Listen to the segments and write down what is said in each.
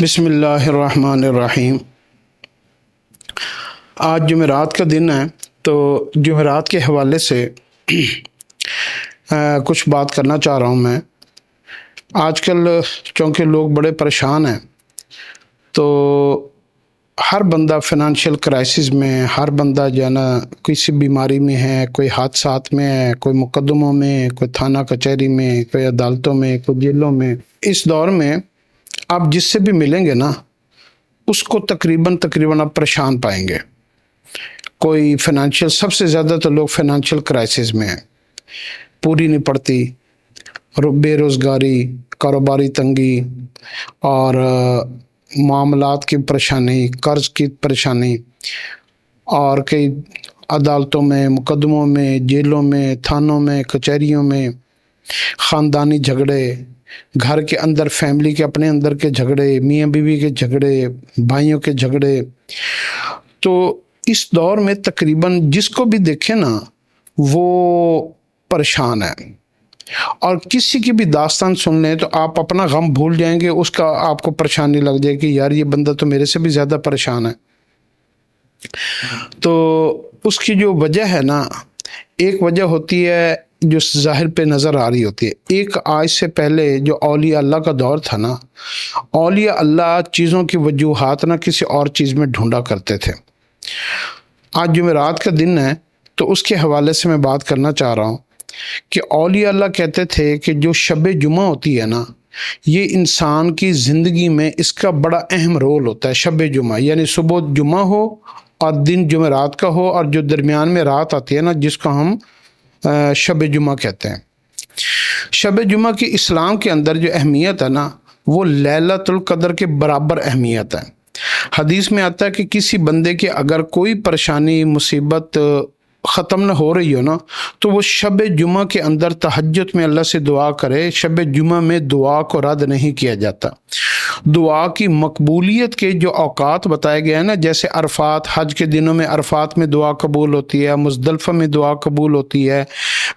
بسم اللہ الرحمن الرحیم۔ آج جمعرات کا دن ہے، تو جمعرات کے حوالے سے کچھ بات کرنا چاہ رہا ہوں میں۔ آج کل چونکہ لوگ بڑے پریشان ہیں، تو ہر بندہ فنانشل کرائسس میں، ہر بندہ جو ہے نا کسی بیماری میں ہے، کوئی حادثات میں ہے، کوئی مقدموں میں، کوئی تھانہ کچہری میں، کوئی عدالتوں میں، کوئی جیلوں میں۔ اس دور میں آپ جس سے بھی ملیں گے نا، اس کو تقریباً آپ پریشان پائیں گے۔ کوئی فنانشل، سب سے زیادہ تو لوگ فنانشل کرائسس میں ہیں، پوری نہیں پڑتی، بے روزگاری، کاروباری تنگی اور معاملات کی پریشانی، قرض کی پریشانی، اور کئی عدالتوں میں، مقدموں میں، جیلوں میں، تھانوں میں، کچہریوں میں، خاندانی جھگڑے، گھر کے اندر فیملی کے اپنے اندر کے جھگڑے، میاں بیوی کے جھگڑے، بھائیوں کے جھگڑے۔ تو اس دور میں تقریباً جس کو بھی دیکھیں نا وہ پریشان ہے، اور کسی کی بھی داستان سن لیں تو آپ اپنا غم بھول جائیں گے، اس کا آپ کو پریشانی لگ جائے کہ یار یہ بندہ تو میرے سے بھی زیادہ پریشان ہے۔ تو اس کی جو وجہ ہے نا، ایک وجہ ہوتی ہے جو ظاہر پہ نظر آ رہی ہوتی ہے۔ ایک آج سے پہلے جو اولیاء اللہ کا دور تھا نا، اولیاء اللہ چیزوں کی وجوہات نہ کسی اور چیز میں ڈھونڈا کرتے تھے۔ آج جمعرات کا دن ہے، تو اس کے حوالے سے میں بات کرنا چاہ رہا ہوں کہ اولیاء اللہ کہتے تھے کہ جو شب جمعہ ہوتی ہے نا، یہ انسان کی زندگی میں اس کا بڑا اہم رول ہوتا ہے۔ شب جمعہ یعنی صبح جمعہ ہو اور دن جمعرات کا ہو، اور جو درمیان میں رات آتی ہے نا، جس کو ہم شب جمعہ کہتے ہیں۔ شب جمعہ کی اسلام کے اندر جو اہمیت ہے نا، وہ لیلۃ القدر کے برابر اہمیت ہے۔ حدیث میں آتا ہے کہ کسی بندے کے اگر کوئی پریشانی، مصیبت ختم نہ ہو رہی ہو نا، تو وہ شب جمعہ کے اندر تہجد میں اللہ سے دعا کرے۔ شب جمعہ میں دعا کو رد نہیں کیا جاتا۔ دعا کی مقبولیت کے جو اوقات بتائے گئے ہیں نا، جیسے عرفات، حج کے دنوں میں عرفات میں دعا قبول ہوتی ہے، مزدلفہ میں دعا قبول ہوتی ہے،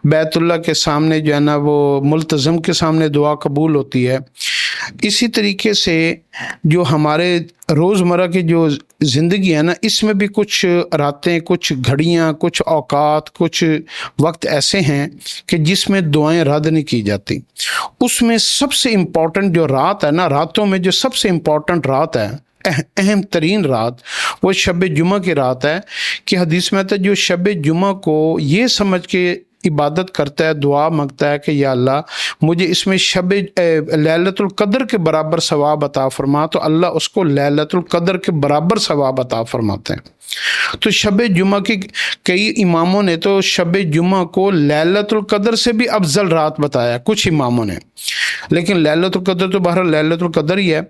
بیت اللہ کے سامنے جو ہے نا وہ ملتزم کے سامنے دعا قبول ہوتی ہے۔ اسی طریقے سے جو ہمارے روزمرہ کی جو زندگی ہے نا، اس میں بھی کچھ راتیں، کچھ گھڑیاں، کچھ اوقات، کچھ وقت ایسے ہیں کہ جس میں دعائیں رد نہیں کی جاتی۔ اس میں سب سے امپورٹنٹ جو رات ہے نا، راتوں میں جو سب سے امپورٹنٹ رات ہے، اہم ترین رات، وہ شب جمعہ کی رات ہے۔ کہ حدیث میں آتا ہے جو شب جمعہ کو یہ سمجھ کے عبادت کرتا ہے، دعا مانگتا ہے کہ یا اللہ مجھے اس میں لیلۃ القدر کے برابر ثواب عطا فرما، تو اللہ اس کو لیلۃ القدر کے برابر ثواب عطا فرماتے ہیں۔ تو شب جمعہ کی کئی اماموں نے تو شب جمعہ کو لیلۃ القدر سے بھی افضل رات بتایا، کچھ اماموں نے، لیکن لیلۃ القدر تو بہرحال لیلۃ القدر ہی ہے۔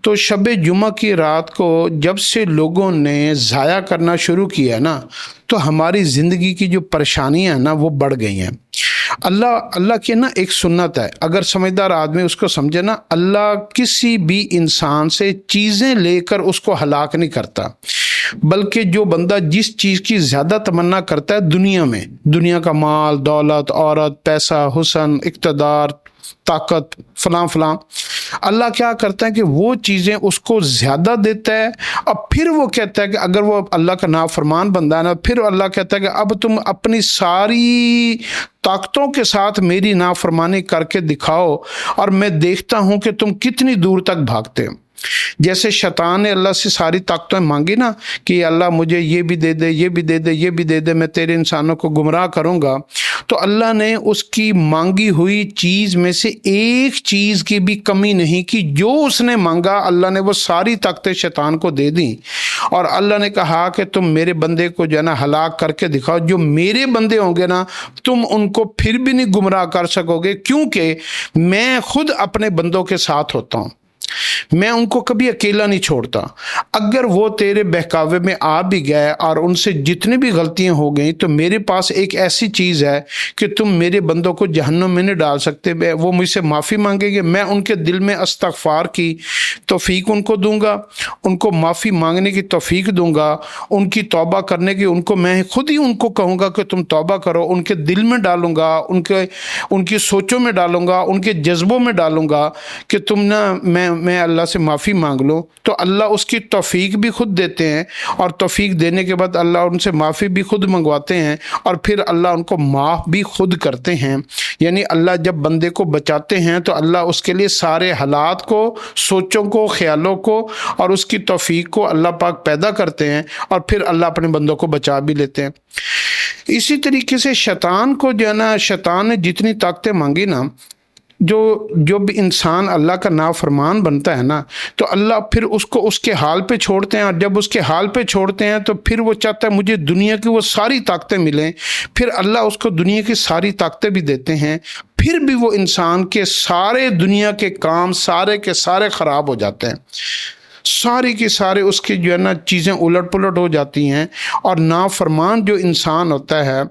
تو شب جمعہ کی رات کو جب سے لوگوں نے ضائع کرنا شروع کیا نا، تو ہماری زندگی کی جو پریشانیاں ہیں نا وہ بڑھ گئی ہیں۔ اللہ کی نا ایک سنت ہے، اگر سمجھدار آدمی اس کو سمجھے نا، اللہ کسی بھی انسان سے چیزیں لے کر اس کو ہلاک نہیں کرتا، بلکہ جو بندہ جس چیز کی زیادہ تمنا کرتا ہے دنیا میں، دنیا کا مال، دولت، عورت، پیسہ، حسن، اقتدار، طاقت، فلاں فلاں، اللہ کیا کرتا ہے کہ وہ چیزیں اس کو زیادہ دیتا ہے، اور پھر وہ کہتا ہے کہ اگر وہ اللہ کا نافرمان بندہ ہے نا، پھر اللہ کہتا ہے کہ اب تم اپنی ساری طاقتوں کے ساتھ میری نافرمانی کر کے دکھاؤ، اور میں دیکھتا ہوں کہ تم کتنی دور تک بھاگتے ہو۔ جیسے شیطان نے اللہ سے ساری طاقتیں مانگی نا کہ اللہ مجھے یہ بھی دے دے، یہ بھی دے دے، یہ بھی دے دے، میں تیرے انسانوں کو گمراہ کروں گا، تو اللہ نے اس کی مانگی ہوئی چیز میں سے ایک چیز کی بھی کمی نہیں کی۔ جو اس نے مانگا اللہ نے وہ ساری طاقتیں شیطان کو دے دیں، اور اللہ نے کہا کہ تم میرے بندے کو جو ہے نا ہلاک کر کے دکھاؤ۔ جو میرے بندے ہوں گے نا، تم ان کو پھر بھی نہیں گمراہ کر سکو گے، کیونکہ میں خود اپنے بندوں کے ساتھ ہوتا ہوں، میں ان کو کبھی اکیلا نہیں چھوڑتا۔ اگر وہ تیرے بہکاوے میں آ بھی گئے اور ان سے جتنی بھی غلطیاں ہو گئیں، تو میرے پاس ایک ایسی چیز ہے کہ تم میرے بندوں کو جہنم میں نہیں ڈال سکتے۔ وہ مجھ سے معافی مانگیں گے، میں ان کے دل میں استغفار کی توفیق ان کو دوں گا، ان کو معافی مانگنے کی توفیق دوں گا، ان کی توبہ کرنے کی ان کو میں خود ہی ان کو کہوں گا کہ تم توبہ کرو، ان کے دل میں ڈالوں گا، ان کی سوچوں میں ڈالوں گا، ان کے جذبوں میں ڈالوں گا کہ تم نہ، میں میں اللہ سے معافی مانگ لوں تو اللہ اس کی توفیق بھی خود دیتے ہیں، اور توفیق دینے کے بعد اللہ ان سے معافی بھی خود منگواتے ہیں، اور پھر اللہ ان کو معاف بھی خود کرتے ہیں۔ یعنی اللہ جب بندے کو بچاتے ہیں تو اللہ اس کے لیے سارے حالات کو، سوچوں کو، خیالوں کو اور اس کی توفیق کو اللہ پاک پیدا کرتے ہیں، اور پھر اللہ اپنے بندوں کو بچا بھی لیتے ہیں۔ اسی طریقے سے شیطان کو جو ہے نا، شیطان نے جتنی طاقتیں مانگی نا، جو بھی انسان اللہ کا نافرمان بنتا ہے نا، تو اللہ پھر اس کو اس کے حال پہ چھوڑتے ہیں، اور جب اس کے حال پہ چھوڑتے ہیں تو پھر وہ چاہتا ہے مجھے دنیا کی وہ ساری طاقتیں ملیں، پھر اللہ اس کو دنیا کی ساری طاقتیں بھی دیتے ہیں، پھر بھی وہ انسان کے سارے دنیا کے کام سارے کے سارے خراب ہو جاتے ہیں، ساری کی سارے اس کی جو ہے نا چیزیں الٹ پلٹ ہو جاتی ہیں۔ اور نافرمان جو انسان ہوتا ہے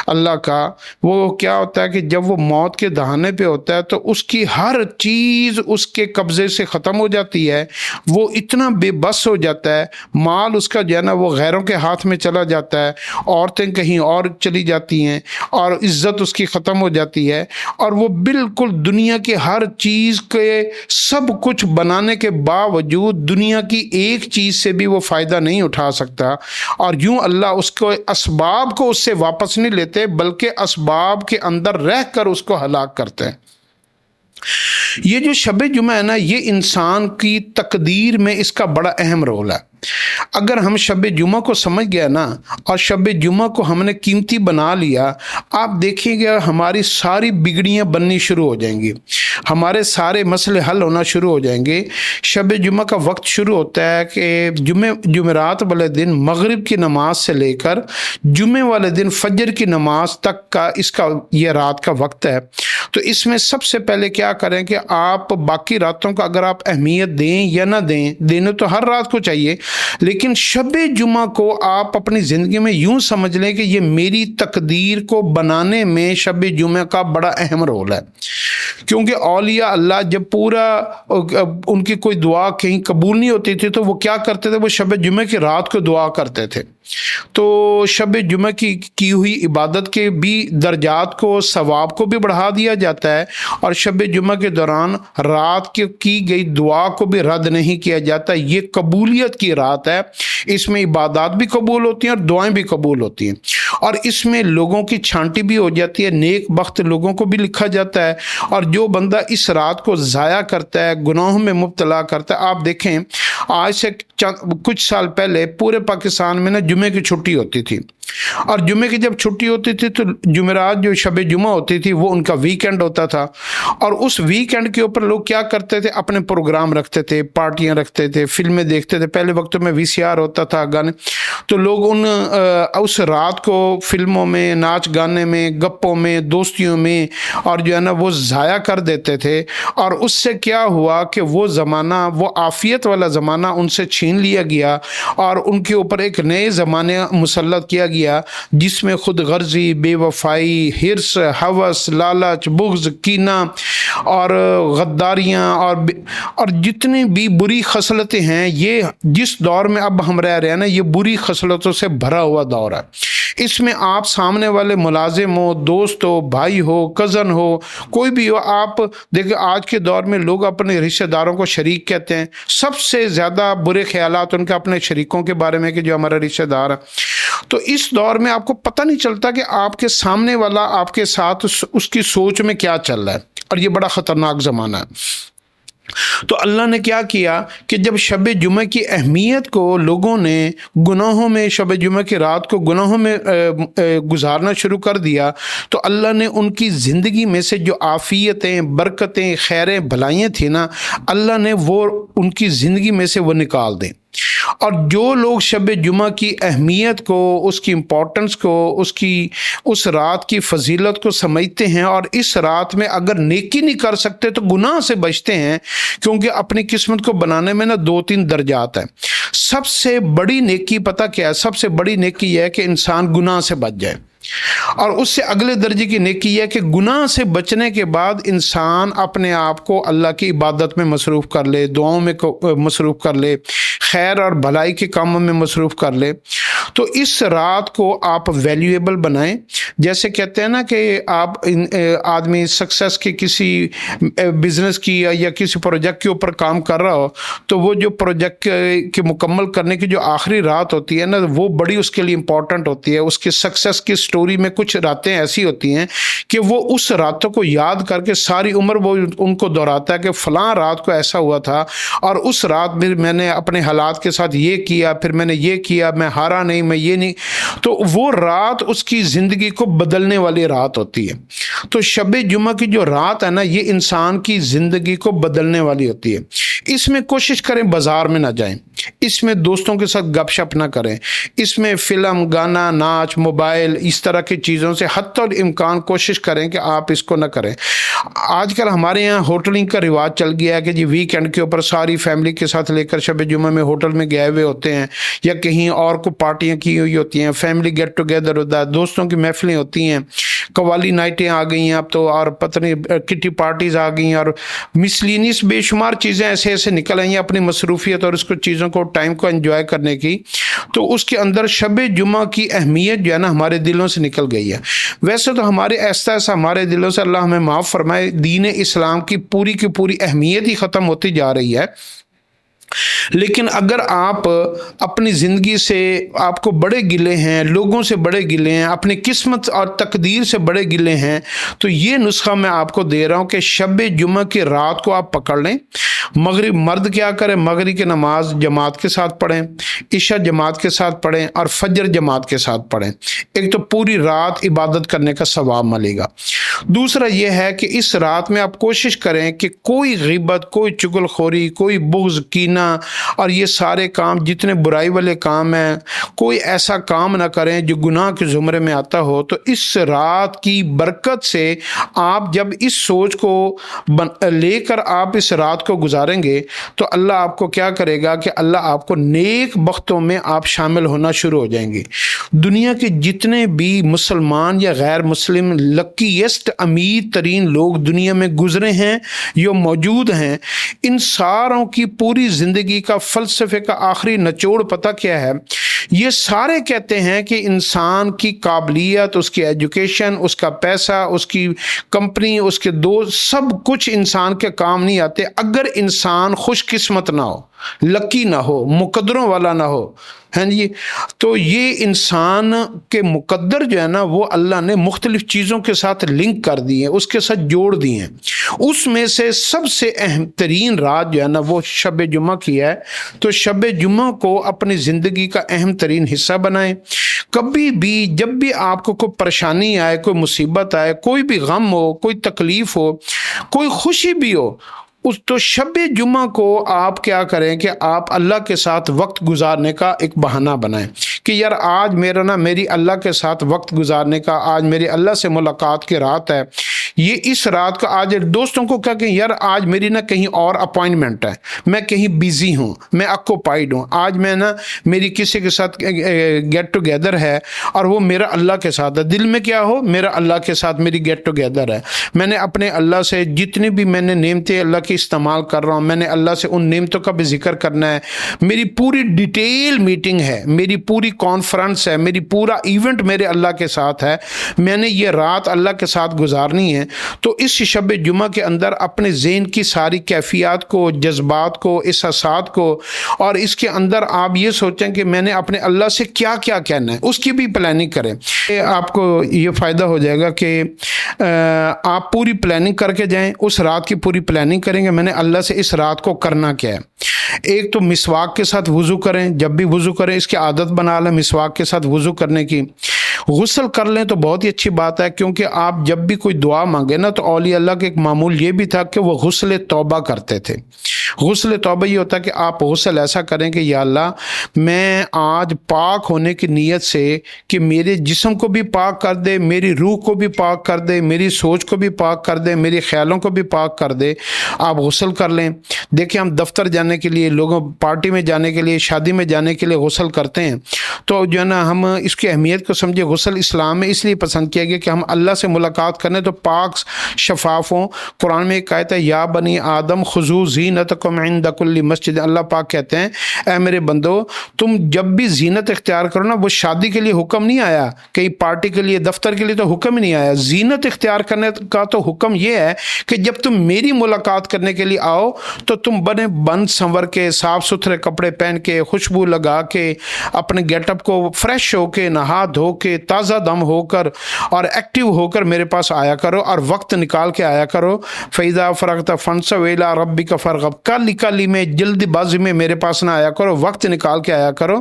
اللہ کا، وہ کیا ہوتا ہے کہ جب وہ موت کے دہانے پہ ہوتا ہے تو اس کی ہر چیز اس کے قبضے سے ختم ہو جاتی ہے، وہ اتنا بے بس ہو جاتا ہے، مال اس کا جو ہے نا وہ غیروں کے ہاتھ میں چلا جاتا ہے، عورتیں کہیں اور چلی جاتی ہیں، اور عزت اس کی ختم ہو جاتی ہے، اور وہ بالکل دنیا کے ہر چیز کے سب کچھ بنانے کے باوجود دنیا کی ایک چیز سے بھی وہ فائدہ نہیں اٹھا سکتا، اور یوں اللہ اس کو اسباب کو اس سے واپس نہیں لیتے بلکہ اسباب کے اندر رہ کر اس کو ہلاک کرتے ہیں۔ یہ جو شب جمعہ ہے نا، یہ انسان کی تقدیر میں اس کا بڑا اہم رول ہے۔ اگر ہم شب جمعہ کو سمجھ گیا نا، اور شب جمعہ کو ہم نے قیمتی بنا لیا، آپ دیکھیں گے ہماری ساری بگڑیاں بننی شروع ہو جائیں گی، ہمارے سارے مسئلے حل ہونا شروع ہو جائیں گے۔ شب جمعہ کا وقت شروع ہوتا ہے کہ جمعرات والے دن مغرب کی نماز سے لے کر جمعے والے دن فجر کی نماز تک کا اس کا یہ رات کا وقت ہے۔ تو اس میں سب سے پہلے کیا کریں کہ آپ باقی راتوں کا اگر آپ اہمیت دیں یا نہ دیں، دینے تو ہر رات کو چاہیے، لیکن شب جمعہ کو آپ اپنی زندگی میں یوں سمجھ لیں کہ یہ میری تقدیر کو بنانے میں شب جمعہ کا بڑا اہم رول ہے۔ کیونکہ اولیاء اللہ جب پورا ان کی کوئی دعا کہیں قبول نہیں ہوتی تھی تو وہ کیا کرتے تھے، وہ شب جمعہ کی رات کو دعا کرتے تھے۔ تو شب جمعہ کی ہوئی عبادت کے بھی درجات کو، ثواب کو بھی بڑھا دیا جاتا ہے، اور شب جمعہ کے دوران رات کی گئی دعا کو بھی رد نہیں کیا جاتا۔ یہ قبولیت کی رات ہے، اس میں عبادات بھی قبول ہوتی ہیں اور دعائیں بھی قبول ہوتی ہیں، اور اس میں لوگوں کی چھانٹی بھی ہو جاتی ہے، نیک بخت لوگوں کو بھی لکھا جاتا ہے۔ اور جو بندہ اس رات کو ضائع کرتا ہے، گناہوں میں مبتلا کرتا ہے، آپ دیکھیں آج سے کچھ سال پہلے پورے پاکستان میں نا جمعے کی چھٹی ہوتی تھی، اور جمعے کی جب چھٹی ہوتی تھی تو جمعرات جو شب جمعہ ہوتی تھی وہ ان کا ویکینڈ ہوتا تھا، اور اس ویکینڈ کے اوپر لوگ کیا کرتے تھے، اپنے پروگرام رکھتے تھے، پارٹیاں رکھتے تھے، فلمیں دیکھتے تھے۔ پہلے وقتوں میں VCR ہوتا تھا، گانے، تو لوگ اس رات کو فلموں میں، ناچ گانے میں، گپوں میں، دوستیوں میں اور جو ہے نا وہ ضائع کر دیتے تھے، اور اس سے کیا ہوا کہ وہ زمانہ، وہ عافیت والا زمانہ ان سے چھین لیا گیا، اور ان کے اوپر ایک نئے زمانے مسلط کیا گیا جس میں خود غرضی، بے وفائی، حرص، ہوس، لالچ، بغض، کینہ اور غداریاں اور جتنی بھی بری خصلتیں ہیں، یہ جس دور میں اب ہم رہ رہے ہیں نا، یہ بری خصلتوں سے بھرا ہوا دور ہے۔ اس میں آپ سامنے والے ملازم ہو، دوست ہو، بھائی ہو، کزن ہو، کوئی بھی ہو، آپ دیکھیں آج کے دور میں لوگ اپنے رشتہ داروں کو شریک کہتے ہیں۔ سب سے زیادہ برے خیالات ان کے اپنے شریکوں کے بارے میں کہ جو ہمارا رشتہ دار ہے۔ تو اس دور میں آپ کو پتہ نہیں چلتا کہ آپ کے سامنے والا آپ کے ساتھ اس کی سوچ میں کیا چل رہا ہے، اور یہ بڑا خطرناک زمانہ ہے۔ تو اللہ نے کیا کیا کہ جب شب جمعہ کی اہمیت کو لوگوں نے گناہوں میں، شب جمعہ کی رات کو گناہوں میں گزارنا شروع کر دیا، تو اللہ نے ان کی زندگی میں سے جو عافیتیں، برکتیں، خیریں، بھلائیاں تھیں نا، اللہ نے وہ ان کی زندگی میں سے وہ نکال دیں۔ اور جو لوگ شب جمعہ کی اہمیت کو، اس کی امپورٹنس کو، اس رات کی فضیلت کو سمجھتے ہیں، اور اس رات میں اگر نیکی نہیں کر سکتے تو گناہ سے بچتے ہیں، کیونکہ اپنی قسمت کو بنانے میں نا 2-3 درجات ہیں۔ سب سے بڑی نیکی پتہ کیا ہے؟ سب سے بڑی نیکی یہ ہے کہ انسان گناہ سے بچ جائے، اور اس سے اگلے درجے کی نیکی یہ ہے کہ گناہ سے بچنے کے بعد انسان اپنے آپ کو اللہ کی عبادت میں مصروف کر لے، دعاؤں میں مصروف کر لے، خیر اور بھلائی کے کاموں میں مصروف کر لے۔ تو اس رات کو آپ ویلیویبل بنائیں. جیسے کہتے ہیں نا کہ آپ آدمی سکسیس کی کسی بزنس کی یا کسی پروجیکٹ کے اوپر کام کر رہا ہو تو وہ جو پروجیکٹ کے مکمل کرنے کی جو آخری رات ہوتی ہے نا وہ بڑی اس کے لیے امپورٹنٹ ہوتی ہے. اس کی سکسیس کی سٹوری میں کچھ راتیں ایسی ہوتی ہیں کہ وہ اس راتوں کو یاد کر کے ساری عمر وہ ان کو دہراتا ہے کہ فلاں رات کو ایسا ہوا تھا اور اس رات میں نے اپنے حالات کے ساتھ یہ کیا, پھر میں نے یہ کیا, میں ہارا نہیں, میں یہ نہیں. تو وہ رات اس کی زندگی کو بدلنے والی رات ہوتی ہے. تو شب جمعہ کی جو رات ہے نا یہ انسان کی زندگی کو بدلنے والی ہوتی ہے. اس میں کوشش کریں بازار میں نہ جائیں, اس میں دوستوں کے ساتھ گپ شپ نہ کریں, اس میں فلم, گانا, ناچ, موبائل, اس طرح کی چیزوں سے حتی الامکان کوشش کریں کہ آپ اس کو نہ کریں. آج کل ہمارے یہاں ہوٹلنگ کا رواج چل گیا ہے کہ جی ویکینڈ کے اوپر ساری فیملی کے ساتھ لے کر شب جمعہ میں ہوٹل میں گئے ہوئے ہوتے ہیں یا کہیں اور کو پارٹیاں کی ہوئی ہوتی ہیں, فیملی گیٹ ٹوگیدر ہوتا ہے, دوستوں کی محفلیں ہوتی ہیں, قوالی نائٹیں آ گئی ہیں اب تو, اور پتہ نہیں کٹی پارٹیز آ گئی ہیں اور مسلینس بے شمار چیزیں ایسے نکل آئی ہیں اپنی مصروفیت اور اس کو چیزوں کو ٹائم کو انجوائے کرنے کی. تو اس کے اندر شب جمعہ کی اہمیت جو ہے نا ہمارے دلوں سے نکل گئی ہے. ویسے تو ہمارے ایسا ہمارے دلوں سے اللہ ہمیں معاف فرمائے دین اسلام کی پوری اہمیت ہی ختم ہوتی جا رہی ہے. لیکن اگر آپ اپنی زندگی سے آپ کو بڑے گلے ہیں, لوگوں سے بڑے گلے ہیں, اپنی قسمت اور تقدیر سے بڑے گلے ہیں, تو یہ نسخہ میں آپ کو دے رہا ہوں کہ شب جمعہ کی رات کو آپ پکڑ لیں. مغرب مرد کیا کریں, مغرب کی نماز جماعت کے ساتھ پڑھیں, عشاء جماعت کے ساتھ پڑھیں اور فجر جماعت کے ساتھ پڑھیں. ایک تو پوری رات عبادت کرنے کا ثواب ملے گا. دوسرا یہ ہے کہ اس رات میں آپ کوشش کریں کہ کوئی غیبت, کوئی چغل خوری, کوئی بغض, کینہ اور یہ سارے کام جتنے برائی والے کام ہیں کوئی ایسا کام نہ کریں جو گناہ کے زمرے میں آتا ہو. تو اس رات کی برکت سے آپ جب اس سوچ کو لے کر آپ اس رات کو گزاریں گے تو اللہ آپ کو کیا کرے گا کہ اللہ آپ کو نیک بختوں میں آپ شامل ہونا شروع ہو جائیں گے. دنیا کے جتنے بھی مسلمان یا غیر مسلم لکیسٹ امیر ترین لوگ دنیا میں گزرے ہیں جو موجود ہیں, ان ساروں کی پوری زندگی کا فلسفے کا آخری نچوڑ پتہ کیا ہے؟ یہ سارے کہتے ہیں کہ انسان کی قابلیت, اس کی ایجوکیشن, اس کا پیسہ, اس کی کمپنی, اس کے دوست, سب کچھ انسان کے کام نہیں آتے اگر انسان خوش قسمت نہ ہو, لکی نہ ہو, مقدروں والا نہ ہو. ہیں جی, تو یہ انسان کے مقدر جو ہے نا وہ اللہ نے مختلف چیزوں کے ساتھ لنک کر دی ہیں, اس کے ساتھ جوڑ دی ہیں. اس میں سے سب سے اہم ترین رات جو ہے نا وہ شب جمعہ کی ہے. تو شب جمعہ کو اپنی زندگی کا اہم ترین حصہ بنائیں. کبھی بھی جب بھی آپ کو کوئی پریشانی آئے, کوئی مصیبت آئے, کوئی بھی غم ہو, کوئی تکلیف ہو, کوئی خوشی بھی ہو, تو شب جمعہ کو آپ کیا کریں کہ آپ اللہ کے ساتھ وقت گزارنے کا ایک بہانہ بنائیں کہ یار آج میری اللہ کے ساتھ وقت گزارنے کا, آج میری اللہ سے ملاقات کی رات ہے. یہ اس رات کا آج دوستوں کو کہا کہ یار آج میری کہیں اور اپوائنٹمنٹ ہے, میں کہیں بیزی ہوں, میں آکوپائیڈ ہوں, آج میں میری کسی کے ساتھ گیٹ ٹوگیدر ہے اور وہ میرا اللہ کے ساتھ ہے. دل میں کیا ہو, میرا اللہ کے ساتھ میری گیٹ ٹوگیدر ہے. میں نے اپنے اللہ سے جتنی بھی میں نے نعمتیں اللہ کی استعمال کر رہا ہوں, میں نے اللہ سے ان نعمتوں کا بھی ذکر کرنا ہے. میری پوری ڈیٹیل میٹنگ ہے, میری پوری کانفرنس ہے, میری پورا ایونٹ میرے اللہ کے ساتھ ہے. میں نے یہ رات اللہ کے ساتھ گزارنی ہے. تو اس شب جمعہ کے اندر اپنے ذہن کی ساری کیفیات کو, جذبات کو, احساسات کو, اور اس کے اندر آپ یہ سوچیں کہ میں نے اپنے اللہ سے کیا کیا کہنا ہے, اس کی بھی پلاننگ کریں. آپ کو یہ فائدہ ہو جائے گا کہ آپ پوری پلاننگ کر کے جائیں. اس رات کی پوری پلاننگ کریں گے میں نے اللہ سے اس رات کو کرنا کیا ہے. ایک تو مسواک کے ساتھ وضو کریں, جب بھی وضو کریں اس کی عادت بنا لیں مسواک کے ساتھ وضو کرنے کی. غسل کر لیں تو بہت ہی اچھی بات ہے, کیونکہ آپ جب بھی کوئی دعا مانگے نا تو اولیاء اللہ کے ایک معمول یہ بھی تھا کہ وہ غسل توبہ کرتے تھے. غسل توبہ یہ ہوتا ہے کہ آپ غسل ایسا کریں کہ یا اللہ میں آج پاک ہونے کی نیت سے کہ میرے جسم کو بھی پاک کر دے, میری روح کو بھی پاک کر دے, میری سوچ کو بھی پاک کر دے, میری خیالوں کو بھی پاک کر دے. آپ غسل کر لیں. دیکھیں ہم دفتر جانے کے لیے, لوگوں پارٹی میں جانے کے لیے, شادی میں جانے کے لیے غسل کرتے ہیں, تو جو ہے نا ہم اس کی اہمیت کو سمجھے. غسل اسلام میں اس لیے پسند کیا گیا کہ ہم اللہ سے ملاقات کرنے تو پاک شفاف ہوں. قرآن میں ایک آیت ہے یا بنی آدم خذوا زینتکم عند کل مسجد. اللہ پاک کہتے ہیں اے میرے بندو تم جب بھی زینت اختیار کرو نا, وہ شادی کے لیے حکم نہیں آیا, کہیں پارٹی کے لیے دفتر کے لیے تو حکم ہی نہیں آیا. زینت اختیار کرنے کا تو حکم یہ ہے کہ جب تم میری ملاقات کرنے کے لیے آؤ تو تم بن سنور کے صاف ستھرے کپڑے پہن کے خوشبو لگا کے اپنے گیٹ اپ کو فریش ہو کے نہا دھو کے تازہ دم ہو کر اور ایکٹیو ہو کر میرے پاس آیا کرو اور وقت نکال کے آیا کرو. فَإِذَا فَرَغْتَ فَانْصَبْ إِلَىٰ رَبِّكَ فَارْغَب. کالی میں جلد بازی میں میرے پاس نہ آیا کرو, وقت نکال کے آیا کرو.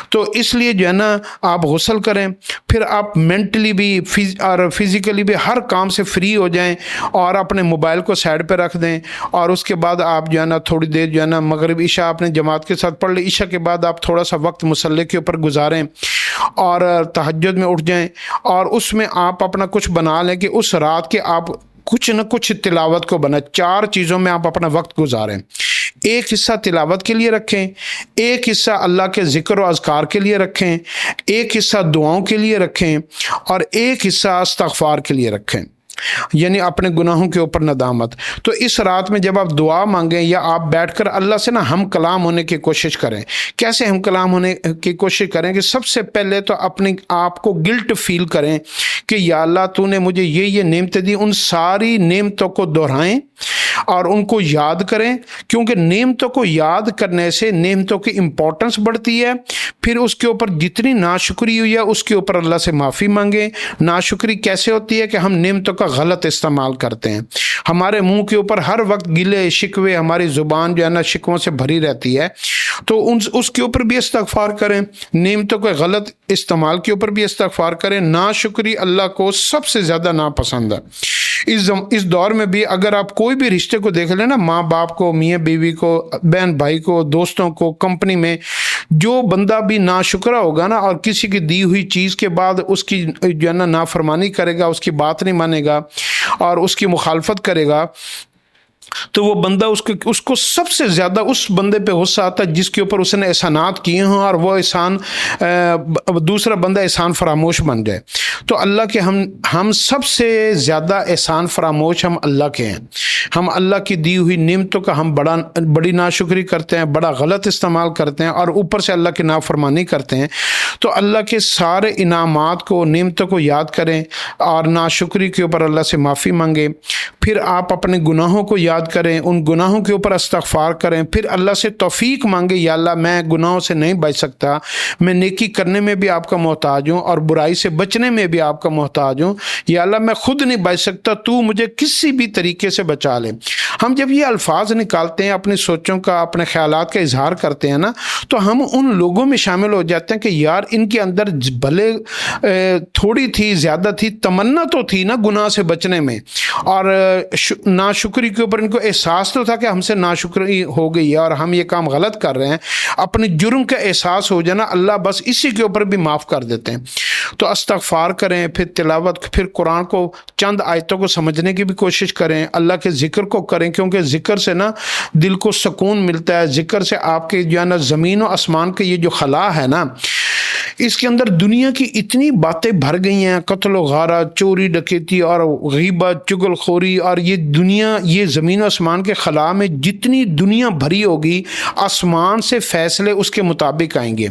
تو اس لیے جو ہے نا آپ غسل کریں, پھر آپ مینٹلی بھی اور فزیکلی بھی ہر کام سے فری ہو جائیں اور اپنے موبائل کو سائڈ پہ رکھ دیں. اور اس کے بعد آپ جو ہے نا تھوڑی دیر جو ہے نا مغرب عشاء اپنے جماعت کے ساتھ پڑھ لیں. عشاء کے بعد آپ تھوڑا سا وقت مصلی کے اوپر گزاریں اور تہجد میں اٹھ جائیں اور اس میں آپ اپنا کچھ بنا لیں کہ اس رات کے آپ کچھ نہ کچھ تلاوت کو بنا. 4 چیزوں میں آپ اپنا وقت گزاریں. ایک حصہ تلاوت کے لیے رکھیں, ایک حصہ اللہ کے ذکر و اذکار کے لیے رکھیں, ایک حصہ دعاؤں کے لیے رکھیں اور ایک حصہ استغفار کے لیے رکھیں, یعنی اپنے گناہوں کے اوپر ندامت. تو اس رات میں جب آپ دعا مانگیں یا آپ بیٹھ کر اللہ سے نا ہم کلام ہونے کی کوشش کریں. کیسے ہم کلام ہونے کی کوشش کریں کہ سب سے پہلے تو اپنے آپ کو گلٹ فیل کریں کہ یا اللہ تو نے مجھے یہ نعمتیں دی. ان ساری نعمتوں کو دہرائیں اور ان کو یاد کریں, کیونکہ نعمتوں کو یاد کرنے سے نعمتوں کی امپورٹنس بڑھتی ہے. پھر اس کے اوپر جتنی ناشکری ہوئی ہے اس کے اوپر اللہ سے معافی مانگیں. ناشکری کیسے ہوتی ہے کہ ہم نعمتوں کا غلط استعمال کرتے ہیں. ہمارے منہ کے اوپر ہر وقت گلے شکوے, ہماری زبان جو ہے نا شکووں سے بھری رہتی ہے, تو اس کے اوپر بھی استغفار کریں. نعمتوں کے غلط استعمال کے اوپر بھی استغفار کریں. ناشکری اللہ کو سب سے زیادہ ناپسند ہے. اس دور میں بھی اگر آپ کوئی بھی رشتے کو دیکھ لیں نا, ماں باپ کو, میاں بیوی کو, بہن بھائی کو, دوستوں کو, کمپنی میں, جو بندہ بھی ناشکرا ہوگا نا اور کسی کی دی ہوئی چیز کے بعد اس کی جو ہے نا نافرمانی کرے گا, اس کی بات نہیں مانے گا اور اس کی مخالفت کرے گا, تو وہ بندہ اس کو سب سے زیادہ اس بندے پہ غصہ آتا ہے جس کے اوپر اس نے احسانات کیے ہوں اور وہ احسان دوسرا بندہ احسان فراموش بن جائے. تو اللہ کے ہم سب سے زیادہ احسان فراموش ہم اللہ کے ہیں. ہم اللہ کی دی ہوئی نعمتوں کا ہم بڑی ناشکری کرتے ہیں, بڑا غلط استعمال کرتے ہیں اور اوپر سے اللہ کی نافرمانی کرتے ہیں. تو اللہ کے سارے انعامات کو, نعمتوں کو یاد کریں اور ناشکری کے اوپر اللہ سے معافی مانگیں. پھر آپ اپنے گناہوں کو یاد کریں, ان گناہوں کے اوپر استغفار کریں. پھر اللہ سے توفیق مانگیں, یا اللہ میں گناہوں سے نہیں بچ سکتا, میں نیکی کرنے میں بھی آپ کا محتاج ہوں اور برائی سے بچنے میں بھی آپ کا محتاج ہوں. یا اللہ میں خود نہیں بچ سکتا, تو مجھے کسی بھی طریقے سے بچا لے. ہم جب یہ الفاظ نکالتے ہیں, اپنی سوچوں کا, اپنے خیالات کا اظہار کرتے ہیں نا, تو ہم ان لوگوں میں شامل ہو جاتے ہیں کہ یار ان کے اندر بھلے تھوڑی تھی زیادہ تھی, تمنا تو تھی نا گناہ سے بچنے میں, اور ناشکری کے اوپر ان کو احساس تو تھا کہ ہم سے ناشکری ہو گئی ہے اور ہم یہ کام غلط کر رہے ہیں. اپنے جرم کا احساس ہو جانا, اللہ بس اسی کے اوپر بھی معاف کر دیتے ہیں. تو استغفار کریں, پھر تلاوت, پھر قرآن کو چند آیتوں کو سمجھنے کی بھی کوشش کریں, اللہ کے ذکر کو کریں, کیونکہ ذکر سے نا دل کو سکون ملتا ہے. ذکر سے آپ کے جو ہے نا زمین و آسمان کے یہ جو خلا ہے نا, اس کے اندر دنیا کی اتنی باتیں بھر گئی ہیں, قتل و غارت, چوری ڈکیتی اور غیبت, چغل خوری, اور یہ دنیا, یہ زمین و آسمان کے خلا میں جتنی دنیا بھری ہوگی, آسمان سے فیصلے اس کے مطابق آئیں گے.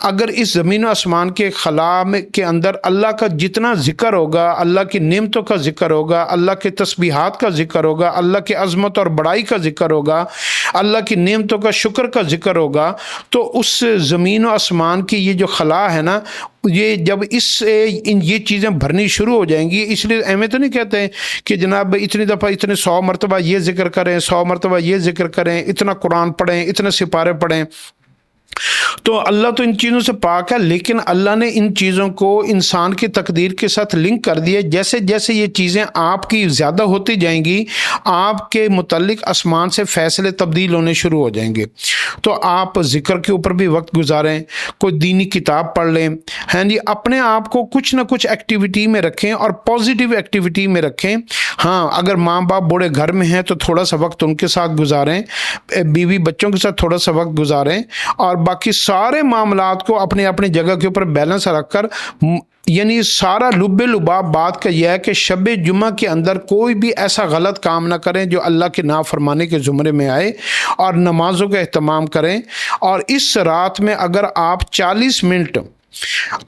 اگر اس زمین و آسمان کے خلا میں کے اندر اللہ کا جتنا ذکر ہوگا, اللہ کی نعمتوں کا ذکر ہوگا, اللہ کے تسبیحات کا ذکر ہوگا, اللہ کے عظمت اور بڑائی کا ذکر ہوگا, اللہ کی نعمتوں کا شکر کا ذکر ہوگا, تو اس زمین و آسمان کی یہ جو خلا ہے نا, یہ جب یہ چیزیں بھرنی شروع ہو جائیں گی. اس لیے اہمیت تو نہیں کہتے ہیں کہ جناب اتنی دفعہ اتنے 100 مرتبہ یہ ذکر کریں, 100 مرتبہ یہ ذکر کریں, اتنا قرآن پڑھیں, اتنے سپارے پڑھیں. تو اللہ تو ان چیزوں سے پاک ہے, لیکن اللہ نے ان چیزوں کو انسان کی تقدیر کے ساتھ لنک کر دیا. جیسے جیسے یہ چیزیں آپ کی زیادہ ہوتی جائیں گی, آپ کے متعلق آسمان سے فیصلے تبدیل ہونے شروع ہو جائیں گے. تو آپ ذکر کے اوپر بھی وقت گزاریں, کوئی دینی کتاب پڑھ لیں, ہاں جی, اپنے آپ کو کچھ نہ کچھ ایکٹیویٹی میں رکھیں اور پازیٹیو ایکٹیویٹی میں رکھیں. ہاں, اگر ماں باپ بوڑھے گھر میں ہیں تو تھوڑا سا وقت ان کے ساتھ گزاریں, بیوی بچوں کے ساتھ تھوڑا سا وقت گزاریں, اور باقی سارے معاملات کو اپنے اپنی جگہ کے اوپر بیلنس رکھ کر یعنی سارا لب لباب بات کا یہ ہے کہ شب جمعہ کے اندر کوئی بھی ایسا غلط کام نہ کریں جو اللہ کے نافرمانی کے زمرے میں آئے، اور نمازوں کا اہتمام کریں۔ اور اس رات میں اگر آپ 40 منٹ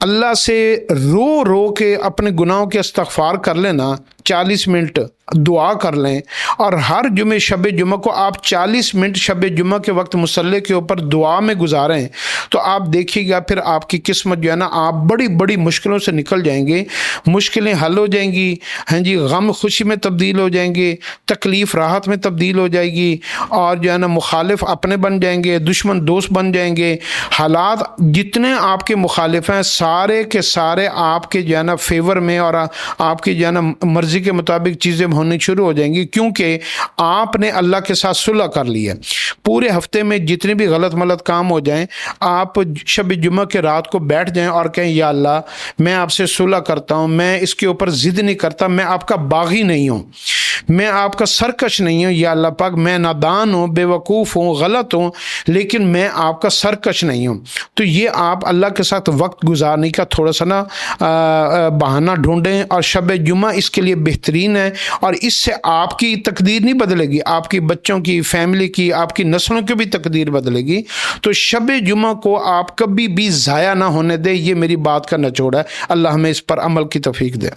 اللہ سے رو رو کے اپنے گناہوں کے استغفار کر لینا، 40 منٹ دعا کر لیں، اور ہر جمعہ شب جمعہ کو آپ 40 منٹ شب جمعہ کے وقت مصلی کے اوپر دعا میں گزاریں، تو آپ دیکھیے گا پھر آپ کی قسمت جو ہے نا، آپ بڑی بڑی مشکلوں سے نکل جائیں گے، مشکلیں حل ہو جائیں گی، ہاں جی، غم خوشی میں تبدیل ہو جائیں گے، تکلیف راحت میں تبدیل ہو جائے گی، اور جو ہے نا مخالف اپنے بن جائیں گے، دشمن دوست بن جائیں گے، حالات جتنے آپ کے مخالف ہیں سارے کے سارے آپ کے جو ہے نا فیور میں اور آپ کی جو ہے نا مرضی کے مطابق چیزیں ہونی شروع ہو جائیں گی، کیونکہ آپ نے اللہ کے ساتھ صلح کر لی ہے۔ پورے ہفتے میں جتنے بھی غلط ملت کام ہو جائیں، آپ شب جمعہ کے رات کو بیٹھ جائیں اور کہیں یا اللہ میں آپ سے صلح کرتا ہوں، میں اس کے اوپر ضد نہیں کرتا، میں آپ کا باغی نہیں ہوں، میں آپ کا سرکش نہیں ہوں، یا اللہ پاک میں نادان ہوں، بے وقوف ہوں، غلط ہوں، لیکن میں آپ کا سرکش نہیں ہوں۔ تو یہ آپ اللہ کے ساتھ وقت گزارنے کا تھوڑا سا نا بہانہ ڈھونڈیں، اور شب جمعہ اس کے لیے بہترین ہے، اور اس سے آپ کی تقدیر نہیں بدلے گی، آپ کی بچوں کی، فیملی کی، آپ کی نسلوں کی بھی تقدیر بدلے گی۔ تو شب جمعہ کو آپ کبھی بھی ضائع نہ ہونے دیں، یہ میری بات کا نچوڑ ہے۔ اللہ ہمیں اس پر عمل کی توفیق دے۔